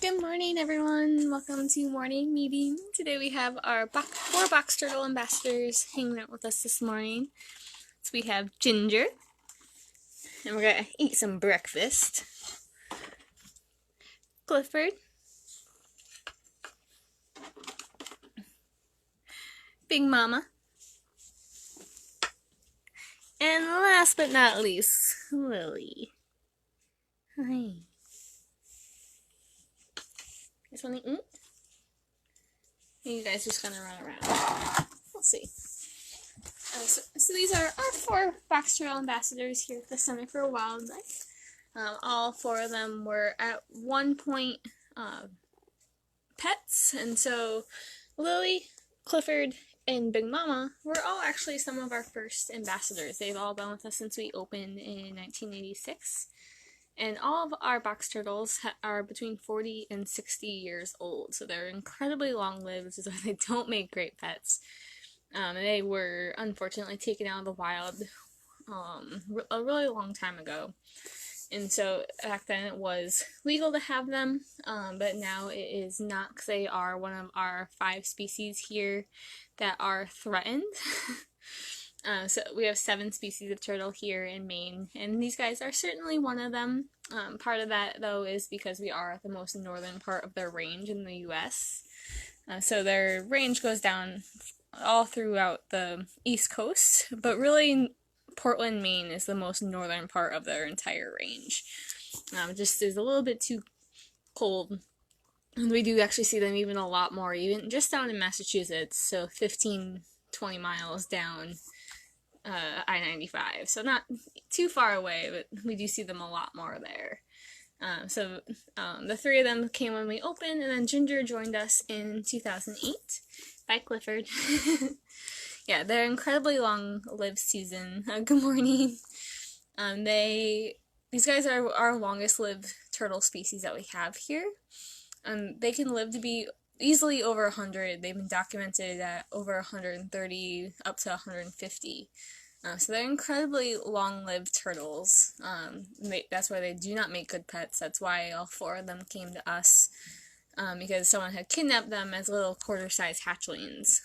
Good morning, everyone. Welcome to morning meeting. Today we have our four box turtle ambassadors hanging out with us this morning. So we have Ginger, and we're gonna eat some breakfast. Clifford, Big Mama, and last but not least, Lily. Hi. You guys want to eat? Or you guys just gonna run around? We'll see. So these are our four box turtle ambassadors here at the Center for Wildlife. All four of them were at one point pets, and so Lily, Clifford, and Big Mama were all actually some of our first ambassadors. They've all been with us since we opened in 1986. And all of our box turtles are between 40 and 60 years old, so they're incredibly long-lived, which is why they don't make great pets. They were unfortunately taken out of the wild a really long time ago. And so back then it was legal to have them, but now it is not, because they are one of our 5 species here that are threatened. So we have 7 species of turtle here in Maine, and these guys are certainly one of them. Part of that, though, is because we are at the most northern part of their range in the U.S. So their range goes down all throughout the East Coast, but really Portland, Maine is the most northern part of their entire range. Just is a little bit too cold. And we do actually see them even a lot more, even just down in Massachusetts, so 15-20 miles down I-95. So not too far away, but we do see them a lot more there. So the 3 of them came when we opened, and then Ginger joined us in 2008. Bye, Clifford. Yeah, they're incredibly long-lived, Susan. Good morning. These guys are our longest-lived turtle species that we have here. They can live to be easily over 100. They've been documented at over 130, up to 150. So they're incredibly long-lived turtles. That's why they do not make good pets. That's why all 4 of them came to us. Because someone had kidnapped them as little quarter-sized hatchlings.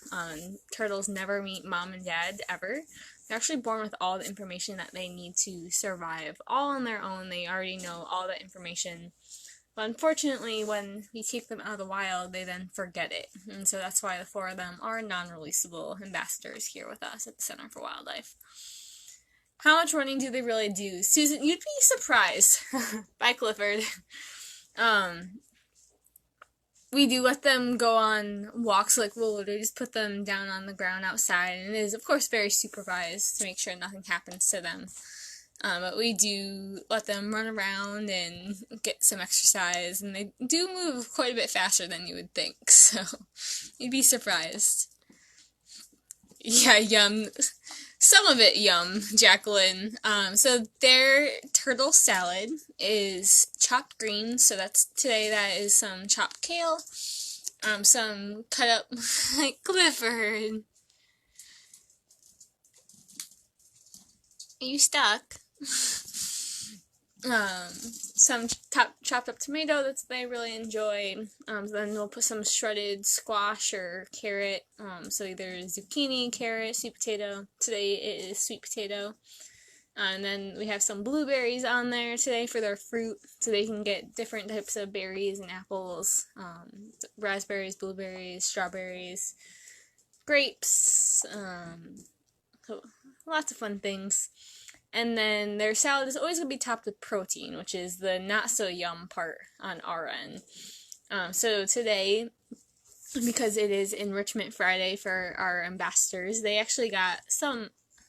Turtles never meet mom and dad, ever. They're actually born with all the information that they need to survive, all on their own. They already know all the information. But unfortunately, when we take them out of the wild, they then forget it. And so that's why the 4 of them are non-releasable ambassadors here with us at the Center for Wildlife. How much running do they really do? Susan, you'd be surprised. Bye, Clifford. We do let them go on walks, like we'll literally just put them down on the ground outside, and it is, of course, very supervised to make sure nothing happens to them. But we do let them run around and get some exercise, and they do move quite a bit faster than you would think, so you'd be surprised. Yeah, yum. Some of it yum, Jacqueline. So their turtle salad is chopped greens, so that is some chopped kale, some cut up, like Clifford. Are you stuck? Some chopped up tomato that they really enjoy. Then we'll put some shredded squash or carrot. So either zucchini, carrot, sweet potato. Today it is sweet potato. And then we have some blueberries on there today for their fruit, so they can get different types of berries and apples. Raspberries, blueberries, strawberries, grapes. So lots of fun things. And then their salad is always going to be topped with protein, which is the not-so-yum part on our end. So today, because it is Enrichment Friday for our ambassadors, they actually got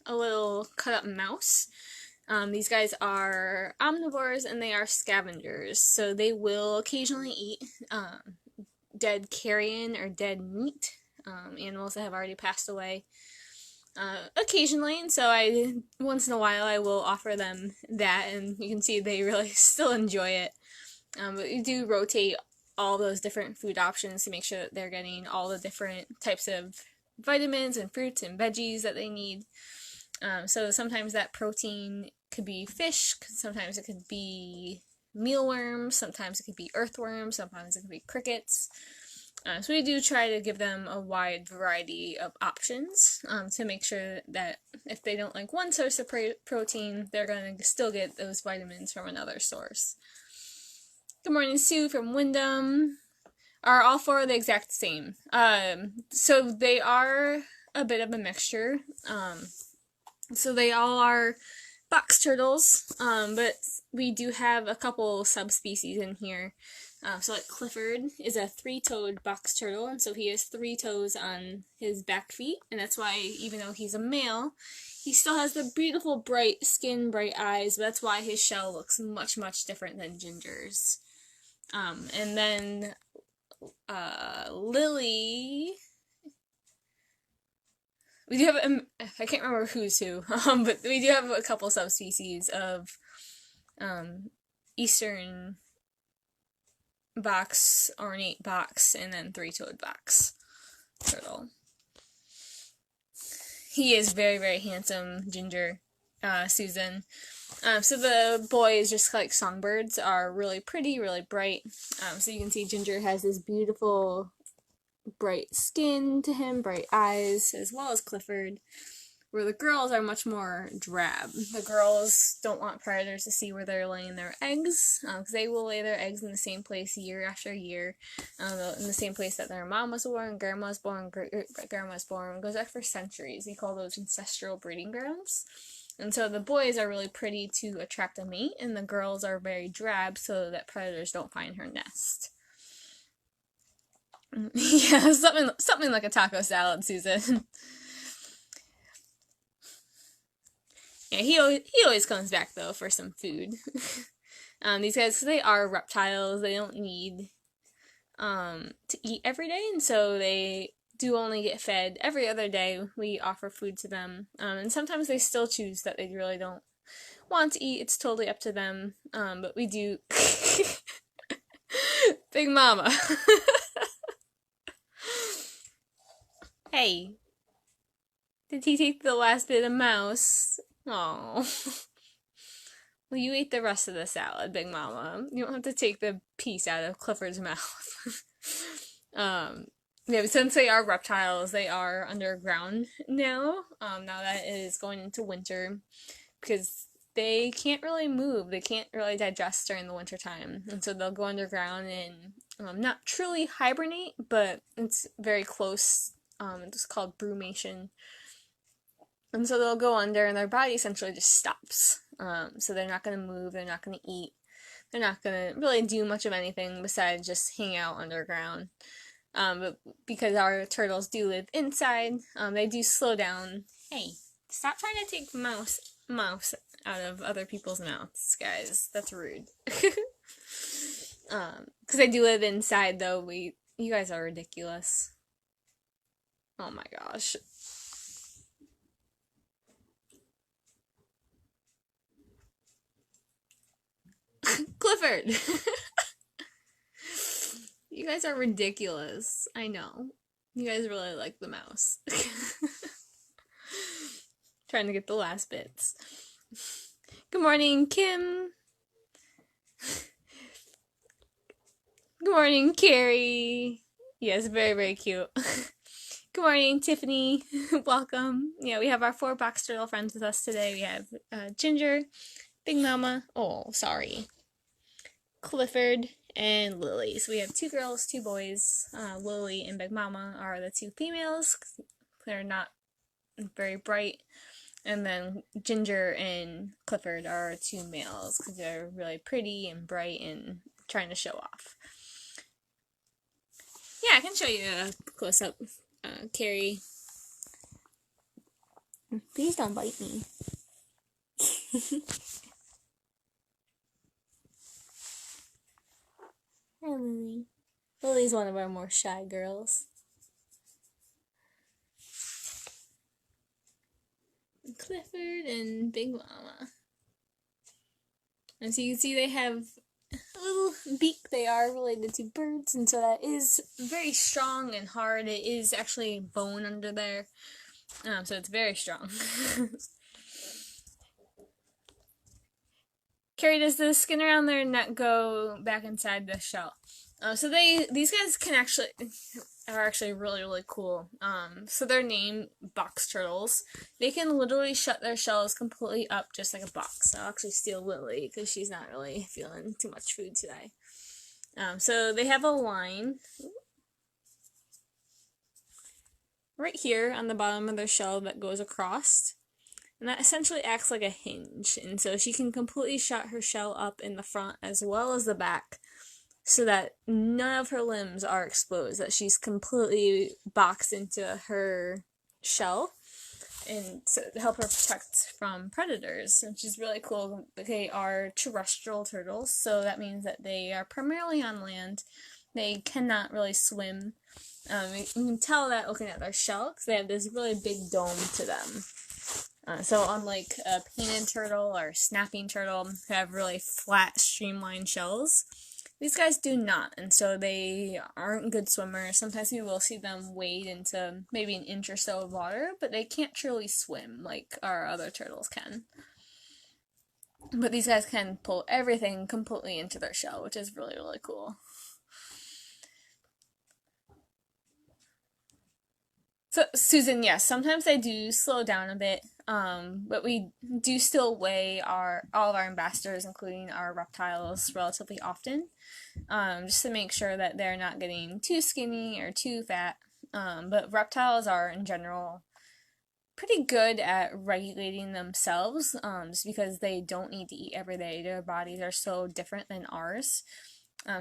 a little cut-up mouse. These guys are omnivores, and they are scavengers, so they will occasionally eat dead carrion or dead meat, animals that have already passed away. Occasionally, and so once in a while I will offer them that, and you can see they really still enjoy it. But we do rotate all those different food options to make sure that they're getting all the different types of vitamins and fruits and veggies that they need. So sometimes that protein could be fish, sometimes it could be mealworms, sometimes it could be earthworms, sometimes it could be crickets. So we do try to give them a wide variety of options to make sure that if they don't like one source of protein, they're going to still get those vitamins from another source. Good morning, Sue from Wyndham. Are all four the exact same? So they are a bit of a mixture. So they all are box turtles, but we do have a couple subspecies in here. So like Clifford is a three-toed box turtle, and so he has 3 toes on his back feet, and that's why even though he's a male, he still has the beautiful bright skin, bright eyes, but that's why his shell looks much, much different than Ginger's. And then Lily, we do have, I can't remember who's who, but we do have a couple subspecies of Eastern box, ornate box, and then 3-toed box turtle. He is very, very handsome, Ginger, Susan. So the boys, just like songbirds, are really pretty, really bright. So you can see Ginger has this beautiful bright skin to him, bright eyes, as well as Clifford, where the girls are much more drab. The girls don't want predators to see where they're laying their eggs, because they will lay their eggs in the same place year after year, in the same place that their mom was born, grandma was born, great-grandma was born. It goes back for centuries. We call those ancestral breeding grounds. And so the boys are really pretty to attract a mate, and the girls are very drab so that predators don't find her nest. Yeah, something like a taco salad, Susan. Yeah, he always comes back though for some food. These guys, 'cause they are reptiles, they don't need to eat every day, and so they do only get fed every other day. We offer food to them, and sometimes they still choose that they really don't want to eat. It's totally up to them, but we do. Big Mama. Hey, did he take the last bit of mouse? Oh. Well, you ate the rest of the salad, Big Mama. You don't have to take the piece out of Clifford's mouth. Yeah, but since they are reptiles, they are underground now. Now that it is going into winter, because they can't really move. They can't really digest during the winter time, and so they'll go underground and not truly hibernate, but it's very close. It's called brumation. And so they'll go under, and their body essentially just stops. So they're not going to move, they're not going to eat, they're not going to really do much of anything besides just hang out underground. But because our turtles do live inside, they do slow down. Hey, stop trying to take mouse out of other people's mouths, guys. That's rude. Because they do live inside, though. You guys are ridiculous. Oh my gosh. Clifford! You guys are ridiculous. I know. You guys really like the mouse. Trying to get the last bits. Good morning, Kim. Good morning, Carrie. Yes, very, very cute. Good morning, Tiffany. Welcome. Yeah, we have our 4 box turtle friends with us today. We have Ginger, Big Mama. Oh, sorry. Clifford, and Lily. So we have 2 girls, 2 boys. Lily and Big Mama are the 2 females. They're not very bright. And then Ginger and Clifford are 2 males because they're really pretty and bright and trying to show off. Yeah, I can show you a close-up, Carrie. Please don't bite me. Hi, Lily. Lily's one of our more shy girls. Clifford and Big Mama. And so you can see they have a little beak. They are related to birds, and so that is very strong and hard. It is actually bone under there, so it's very strong. Carrie, does the skin around their neck go back inside the shell? So these guys are actually really, really cool. So they're named box turtles. They can literally shut their shells completely up just like a box. I'll actually steal Lily because she's not really feeling too much food today. So they have a line right here on the bottom of their shell that goes across. And that essentially acts like a hinge. And so she can completely shut her shell up in the front as well as the back so that none of her limbs are exposed, that she's completely boxed into her shell, and so to help her protect from predators, which is really cool. They are terrestrial turtles, so that means that they are primarily on land. They cannot really swim. You can tell that looking at their shell, because they have this really big dome to them. So unlike a painted turtle or snapping turtle, who have really flat, streamlined shells, these guys do not, and so they aren't good swimmers. Sometimes we will see them wade into maybe an inch or so of water, but they can't truly swim like our other turtles can. But these guys can pull everything completely into their shell, which is really, really cool. So, Susan, yes, sometimes they do slow down a bit, but we do still weigh all of our ambassadors, including our reptiles, relatively often, just to make sure that they're not getting too skinny or too fat. But reptiles are, in general, pretty good at regulating themselves, just because they don't need to eat every day. Their bodies are so different than ours.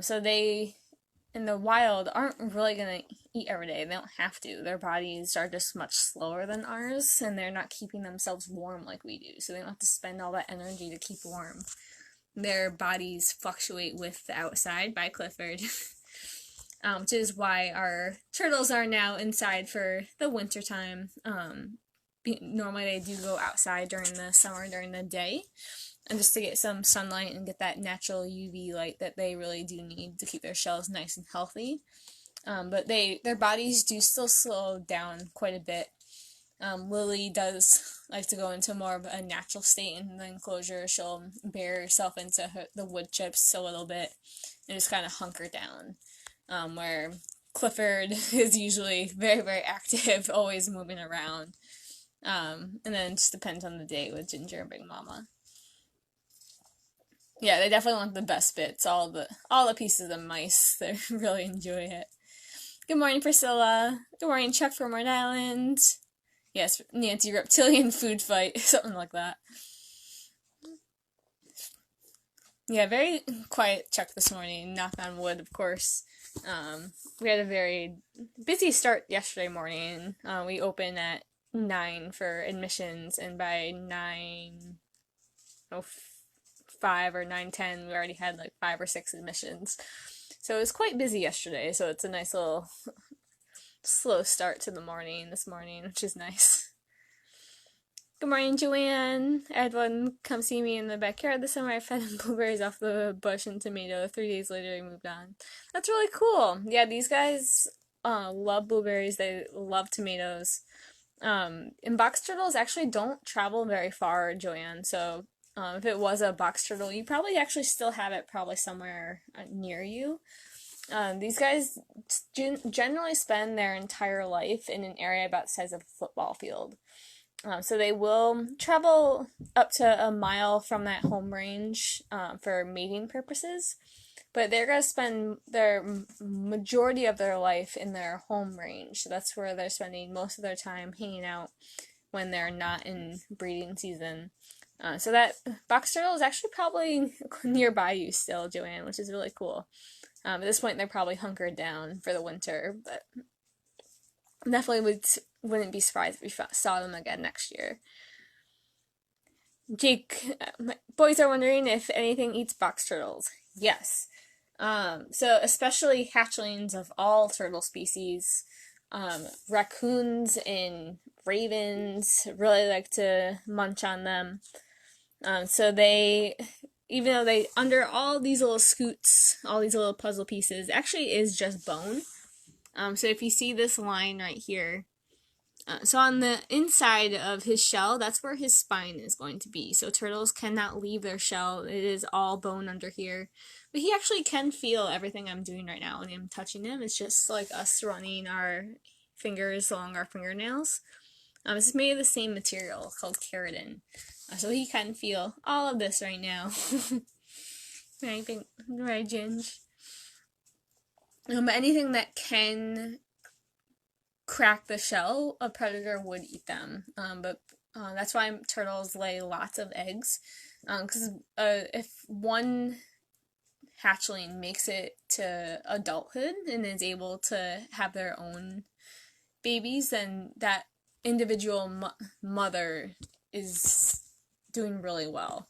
So they, in the wild, aren't really going to eat every day. They don't have to. Their bodies are just much slower than ours, and they're not keeping themselves warm like we do, so they don't have to spend all that energy to keep warm. Their bodies fluctuate with the outside by Clifford, which is why our turtles are now inside for the winter time. Normally they do go outside during the summer, during the day, and just to get some sunlight and get that natural UV light that they really do need to keep their shells nice and healthy. But their bodies do still slow down quite a bit. Lily does like to go into more of a natural state in the enclosure. She'll bury herself into the wood chips a little bit and just kind of hunker down. Where Clifford is usually very, very active, always moving around. And then it just depends on the day with Ginger and Big Mama. Yeah, they definitely want the best bits, all the pieces of mice. They really enjoy it. Good morning, Priscilla. Good morning, Chuck from Rhode Island. Yes, Nancy, reptilian food fight, something like that. Yeah, very quiet Chuck this morning, knock on wood, of course. We had a very busy start yesterday morning. We opened at 9 for admissions, and by 9:05 or 9:10, we already had like 5 or 6 admissions. So it was quite busy yesterday, so it's a nice little slow start to the morning this morning, which is nice. Good morning, Joanne. I had one come see me in the backyard this summer. I fed him blueberries off the bush and tomato. 3 days later, he moved on. That's really cool. Yeah, these guys love blueberries. They love tomatoes. And box turtles actually don't travel very far, Joanne. So if it was a box turtle, you probably actually still have it probably somewhere near you. These guys generally spend their entire life in an area about the size of a football field. So they will travel up to a mile from that home range for mating purposes, but they're going to spend their majority of their life in their home range. So that's where they're spending most of their time hanging out when they're not in breeding season. So that box turtle is actually probably nearby you still, Joanne, which is really cool. At this point, they're probably hunkered down for the winter, but definitely wouldn't be surprised if we saw them again next year. Jake, my boys are wondering if anything eats box turtles. Yes. So especially hatchlings of all turtle species, raccoons and ravens really like to munch on them. So they, even though they, under all these little scoots, all these little puzzle pieces, actually is just bone. So if you see this line right here, So on the inside of his shell, that's where his spine is going to be. So turtles cannot leave their shell. It is all bone under here. But he actually can feel everything I'm doing right now when I'm touching him. It's just like us running our fingers along our fingernails. This is made of the same material called keratin. So he can feel all of this right now. Right, Ginge? But anything that can crack the shell, a predator would eat them. But that's why turtles lay lots of eggs. Because if one hatchling makes it to adulthood and is able to have their own babies, then that individual mother is doing really well.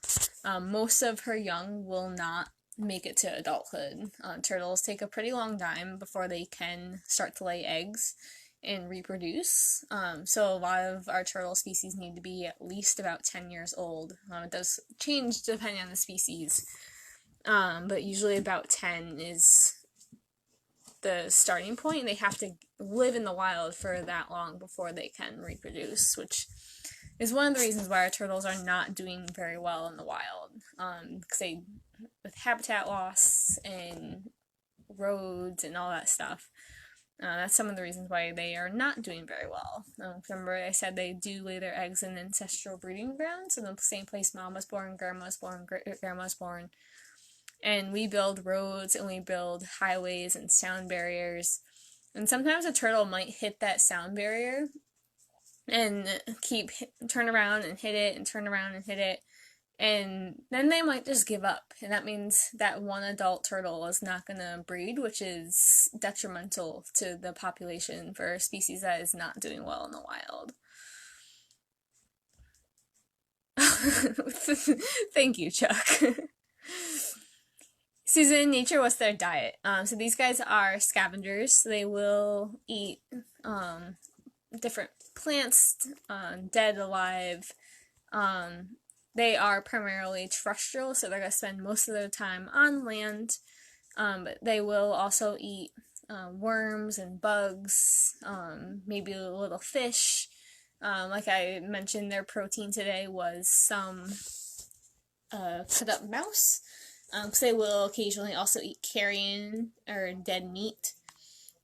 Most of her young will not make it to adulthood. Turtles take a pretty long time before they can start to lay eggs and reproduce. So a lot of our turtle species need to be at least about 10 years old. It does change depending on the species, but usually about 10 is the starting point. They have to live in the wild for that long before they can reproduce, which is one of the reasons why our turtles are not doing very well in the wild. Because with habitat loss and roads and all that stuff, that's some of the reasons why they are not doing very well. Remember I said they do lay their eggs in ancestral breeding grounds, in the same place mom was born, grandma was born, great-grandma was born. And we build roads and we build highways and sound barriers. And sometimes a turtle might hit that sound barrier and turn around and hit it and turn around and hit it. And then they might just give up. And that means that one adult turtle is not going to breed, which is detrimental to the population for a species that is not doing well in the wild. Thank you, Chuck. Susan, nature, what's their diet? So these guys are scavengers. So they will eat different plants, dead, alive. They are primarily terrestrial, so they're going to spend most of their time on land. But they will also eat worms and bugs, maybe a little fish. Like I mentioned, their protein today was some cut up mouse. Because they will occasionally also eat carrion or dead meat.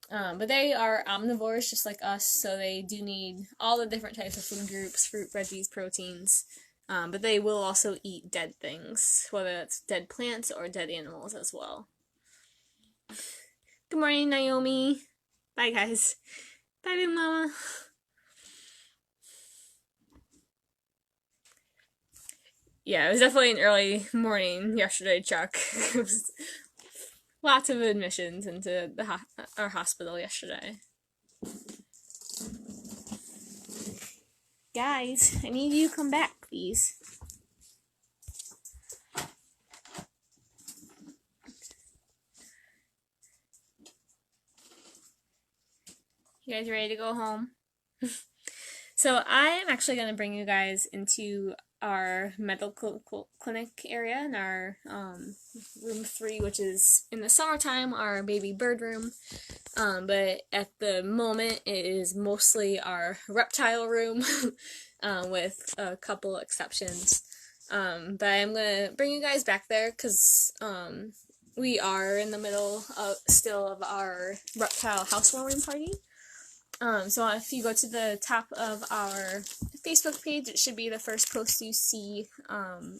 But they are omnivores just like us, so they do need all the different types of food groups, fruit, veggies, proteins. But they will also eat dead things, whether that's dead plants or dead animals as well. Good morning, Naomi. Bye, guys. Bye, Big Mama. Yeah, it was definitely an early morning yesterday, Chuck. It was lots of admissions into our hospital yesterday. Guys, I need you to come back, please. You guys ready to go home? So I am actually going to bring you guys into our medical clinic area in our room 3, which is in the summertime our baby bird room, but at the moment it is mostly our reptile room with a couple exceptions, but I'm gonna bring you guys back there because we are in the middle still of our reptile housewarming party. So if you go to the top of our Facebook page, it should be the first post you see.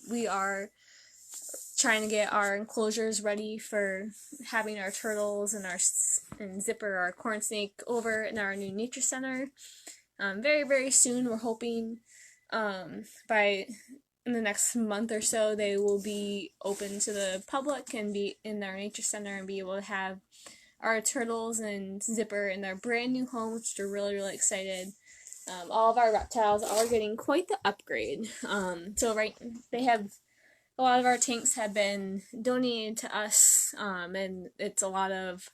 We are trying to get our enclosures ready for having our turtles and Zipper, our corn snake, over in our new nature center. Very, very soon, we're hoping in the next month or so, they will be open to the public and be in our nature center and be able to have our turtles and Zipper in their brand new home, which we're really, really excited. All of our reptiles are getting quite the upgrade. They have a lot of our tanks have been donated to us, and it's a lot of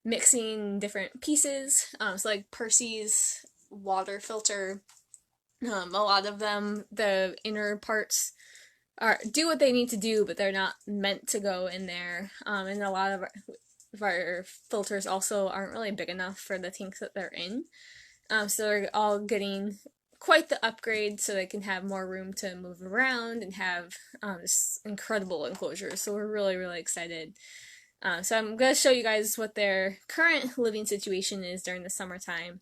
mixing different pieces. So like Percy's water filter, a lot of them, the inner parts do what they need to do, but they're not meant to go in there. And a lot of our filters also aren't really big enough for the tanks that they're in. So they're all getting quite the upgrade so they can have more room to move around and have this incredible enclosure. So we're really, really excited. So I'm going to show you guys what their current living situation is during the summertime,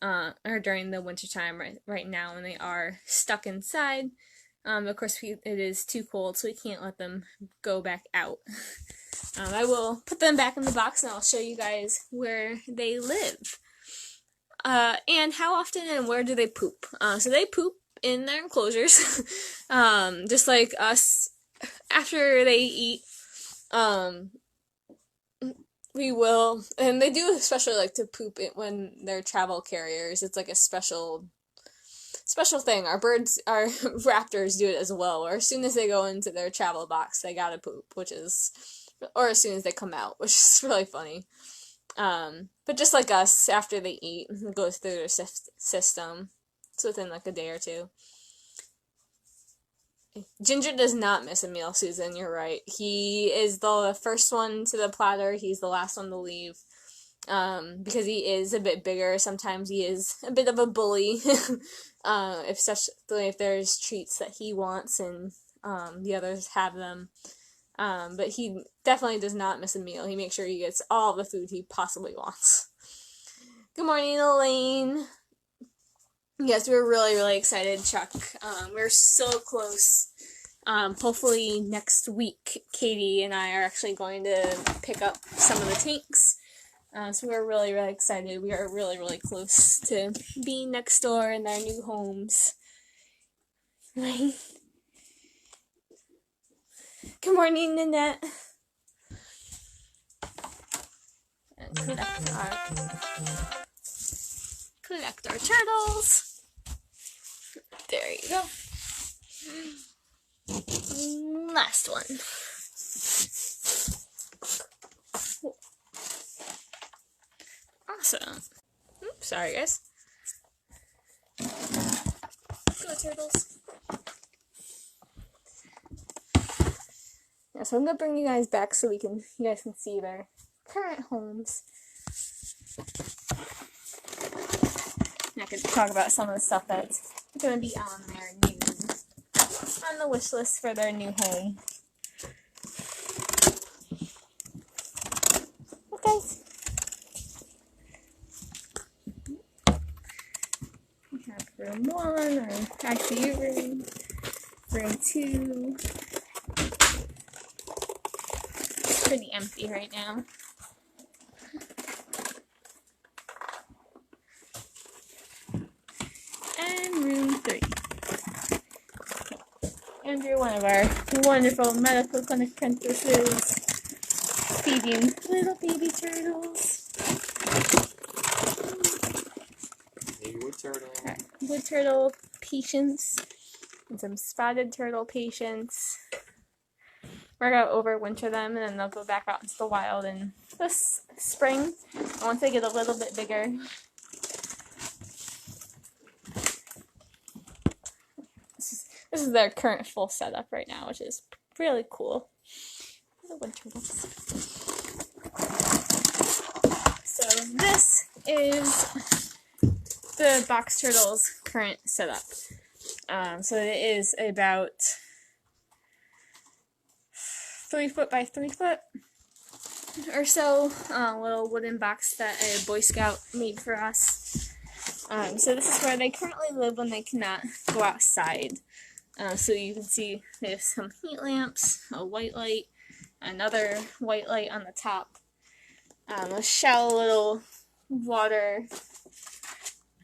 or during the wintertime right now when they are stuck inside. Of course, it is too cold, so we can't let them go back out. I will put them back in the box and I'll show you guys where they live. And how often and where do they poop? So they poop in their enclosures, just like us. After they eat, we will, and they do especially like to poop it when they're travel carriers. It's like a special thing. Our raptors do it as well, or as soon as they go into their travel box, they gotta poop, or as soon as they come out, which is really funny. But just like us, after they eat, it goes through their system. It's within like a day or two. Ginger does not miss a meal, Susan, you're right. He is the first one to the platter, he's the last one to leave. Because he is a bit bigger, sometimes he is a bit of a bully, especially if there's treats that he wants and the others have them. But he definitely does not miss a meal. He makes sure he gets all the food he possibly wants. Good morning, Elaine. Yes, we're really, really excited, Chuck. We're so close. Hopefully next week, Katie and I are actually going to pick up some of the tanks. So we're really, really excited. We are really, really close to being next door in their new homes. Right? Good morning, Nanette. And collect our turtles. There you go. Last one. Awesome. Oops, sorry guys. Go turtles. Yeah, so I'm gonna bring you guys back so you guys can see their current homes. And I could talk about some of the stuff that's gonna be on the wish list for their new home. Okay. We have room 1, or ICU room, room 2. It's pretty empty right now. And room 3. Andrew, one of our wonderful medical clinic apprentices, feeding little baby turtles. Hey, wood turtle. Wood turtle patients and some spotted turtle patients. We're going to overwinter them, and then they'll go back out into the wild in this spring. And once they get a little bit bigger, this is their current full setup right now, which is really cool. The wood turtles. So this is the box turtle's current setup. So it is about 3 foot by 3 foot or so, little wooden box that a Boy Scout made for us. So this is where they currently live when they cannot go outside. So you can see there's some heat lamps, a white light, another white light on the top, a shell, a little water,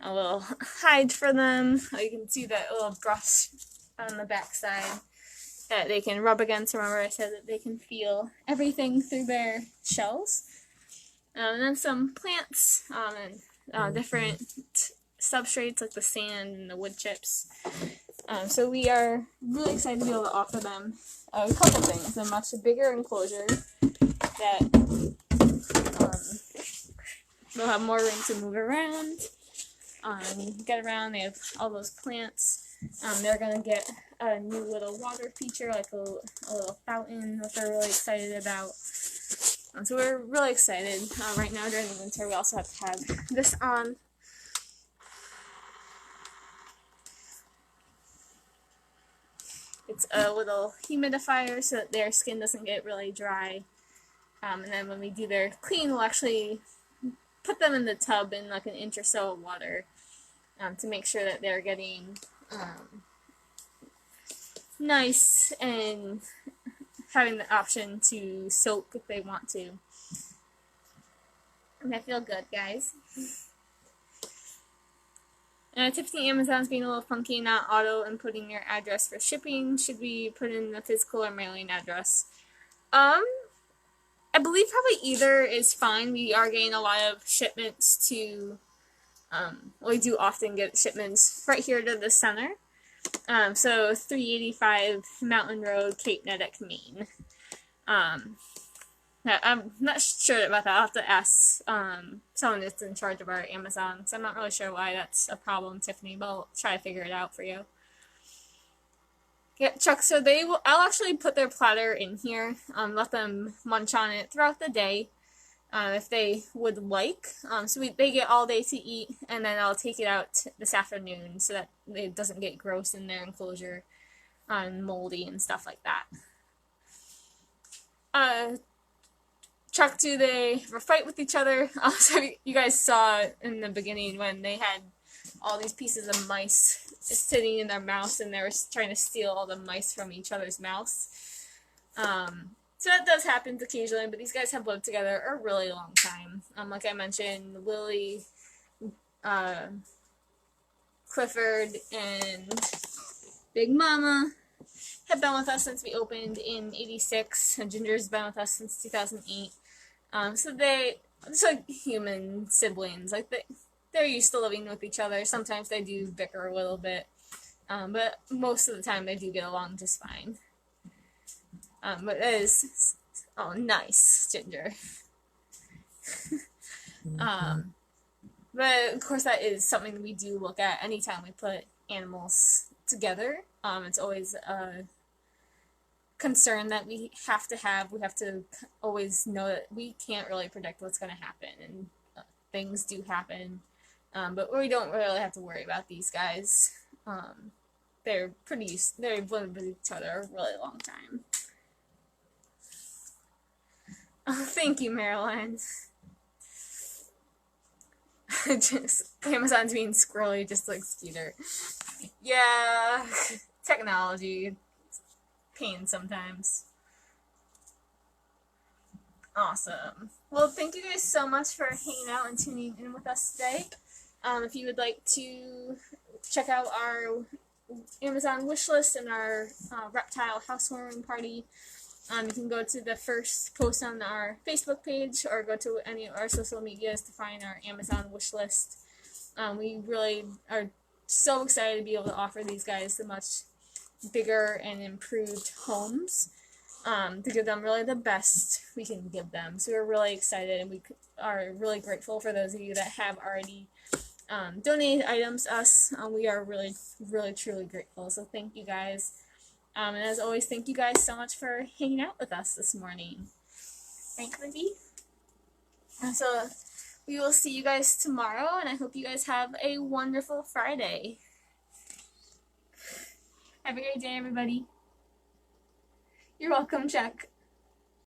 a little hide for them. You can see that little brush on the back side that they can rub against. Remember I said that they can feel everything through their shells. And then some plants and different substrates like the sand and the wood chips. So we are really excited to be able to offer them a couple things. A much bigger enclosure that they'll have more room to move around, get around. They have all those plants. They're going to get a new little water feature, like a little fountain, that they're really excited about. So we're really excited. Right now during the winter we also have to have this on. It's a little humidifier so that their skin doesn't get really dry. And then when we do their clean, we'll actually put them in the tub in like an inch or so of water to make sure that they're getting nice and having the option to soak if they want to. And I feel good, guys. Tiffany, Amazon's being a little funky, not auto inputting your address for shipping. Should we put in the physical or mailing address? I believe probably either is fine. We are getting a lot of shipments to, we do often get shipments right here to the center. So 385 Mountain Road, Cape Neddick, Maine. I'm not sure about that. I'll have to ask someone that's in charge of our Amazon. So I'm not really sure why that's a problem, Tiffany, but I'll try to figure it out for you. Yeah, Chuck, so I'll actually put their platter in here, let them munch on it throughout the day, if they would like. So they get all day to eat, and then I'll take it out this afternoon so that it doesn't get gross in their enclosure, moldy and stuff like that. Chuck, do they ever fight with each other? So you guys saw in the beginning when they had all these pieces of mice sitting in their mouths and they were trying to steal all the mice from each other's mouths. So that does happen occasionally, but these guys have lived together a really long time. Like I mentioned, Willie, Clifford, and Big Mama have been with us since we opened in '86, and Ginger's been with us since 2008. So it's like human siblings. Like they're used to living with each other. Sometimes they do bicker a little bit, but most of the time they do get along just fine. But it is, oh, nice, Ginger. But of course that is something we do look at anytime we put animals together. It's always a concern that we have to always know that we can't really predict what's going to happen, and things do happen, but we don't really have to worry about these guys. They've lived with each other a really long time. Oh, thank you, Marilyn. Amazon's being squirrely just like Skeeter. Yeah, technology. Pain sometimes. Awesome. Well, thank you guys so much for hanging out and tuning in with us today. If you would like to check out our Amazon wish list and our reptile housewarming party, you can go to the first post on our Facebook page or go to any of our social medias to find our Amazon wish list. We really are so excited to be able to offer these guys so much bigger and improved homes, to give them really the best we can give them. So we're really excited, and we are really grateful for those of you that have already donated items to us. We are really, really, truly grateful. So thank you guys. And as always, thank you guys so much for hanging out with us this morning. Right, Libby? And so we will see you guys tomorrow, and I hope you guys have a wonderful Friday. Have a great day, everybody. You're welcome, Chuck.